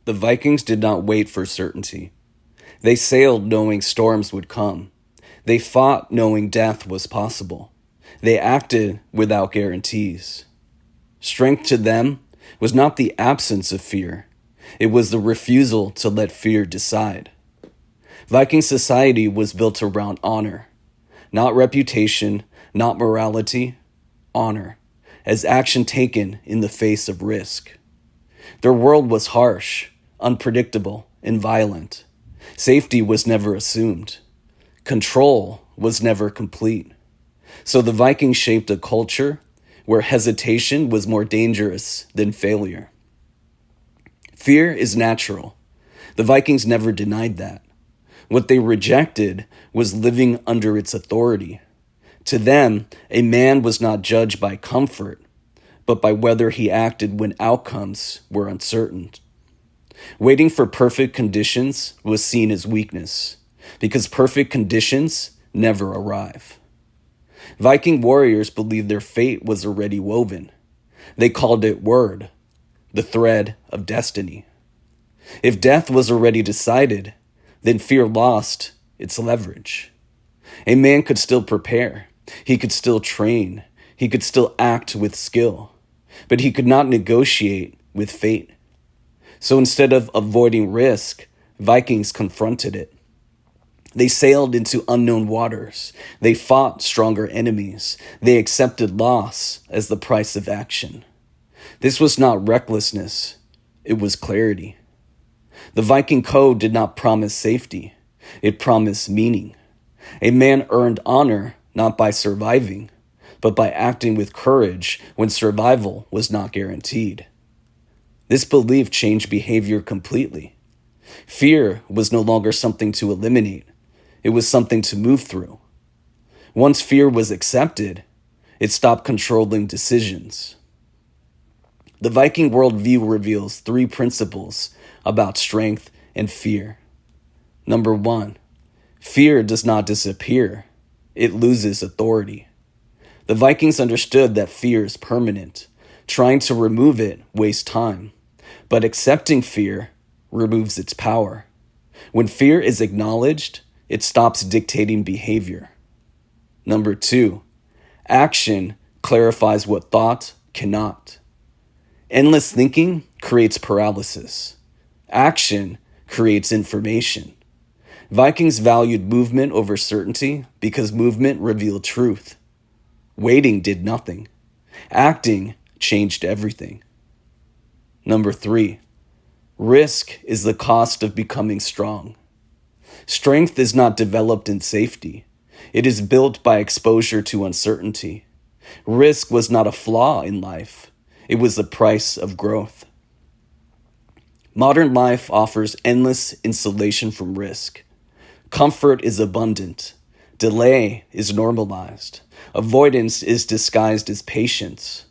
The Vikings did not wait for certainty. They sailed knowing storms would come. They fought knowing death was possible. They acted without guarantees. Strength to them was not the absence of fear. It was the refusal to let fear decide. Viking society was built around honor, not reputation, not morality, honor, as action taken in the face of risk. Their world was harsh, unpredictable, and violent. Safety was never assumed. Control was never complete. So the Vikings shaped a culture where hesitation was more dangerous than failure. Fear is natural. The Vikings never denied that. What they rejected was living under its authority. To them, a man was not judged by comfort, but by whether he acted when outcomes were uncertain. Waiting for perfect conditions was seen as weakness, because perfect conditions never arrive. Viking warriors believed their fate was already woven. They called it wyrd, the thread of destiny. If death was already decided, then fear lost its leverage. A man could still prepare. He could still train. He could still act with skill. But he could not negotiate with fate. So instead of avoiding risk, Vikings confronted it. They sailed into unknown waters. They fought stronger enemies. They accepted loss as the price of action. This was not recklessness. It was clarity. The Viking code did not promise safety. It promised meaning. A man earned honor not by surviving, but by acting with courage when survival was not guaranteed. This belief changed behavior completely. Fear was no longer something to eliminate. It was something to move through. Once fear was accepted, it stopped controlling decisions. The Viking worldview reveals 3 principles about strength and fear. Number 1, fear does not disappear. It loses authority. The Vikings understood that fear is permanent. Trying to remove it wastes time. But accepting fear removes its power. When fear is acknowledged, it stops dictating behavior. Number 2, action clarifies what thought cannot. Endless thinking creates paralysis. Action creates information. Vikings valued movement over certainty because movement revealed truth. Waiting did nothing. Acting changed everything. Number 3, risk is the cost of becoming strong. Strength is not developed in safety. It is built by exposure to uncertainty. Risk was not a flaw in life. It was the price of growth. Modern life offers endless insulation from risk. Comfort is abundant. Delay is normalized. Avoidance is disguised as patience.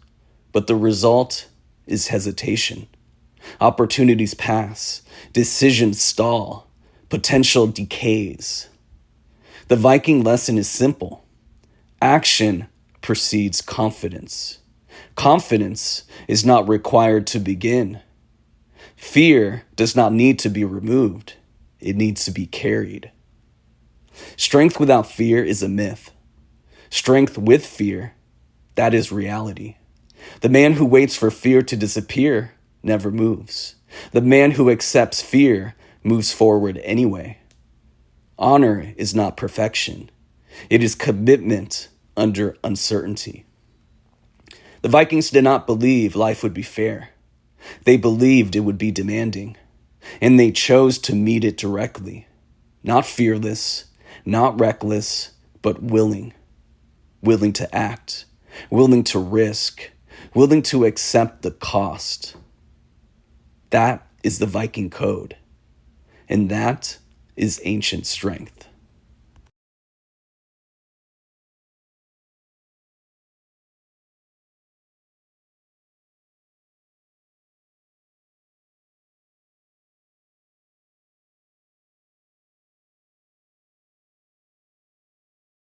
But the result is hesitation. Opportunities pass. Decisions stall. Potential decays. The Viking lesson is simple. Action precedes confidence. Confidence is not required to begin. Fear does not need to be removed. It needs to be carried. Strength without fear is a myth. Strength with fear, that is reality. The man who waits for fear to disappear never moves. The man who accepts fear moves forward anyway. Honor is not perfection. It is commitment under uncertainty. The Vikings did not believe life would be fair. They believed it would be demanding, and they chose to meet it directly. Not fearless, not reckless, but willing. Willing to act, willing to risk, willing to accept the cost. That is the Viking code, and that is ancient strength.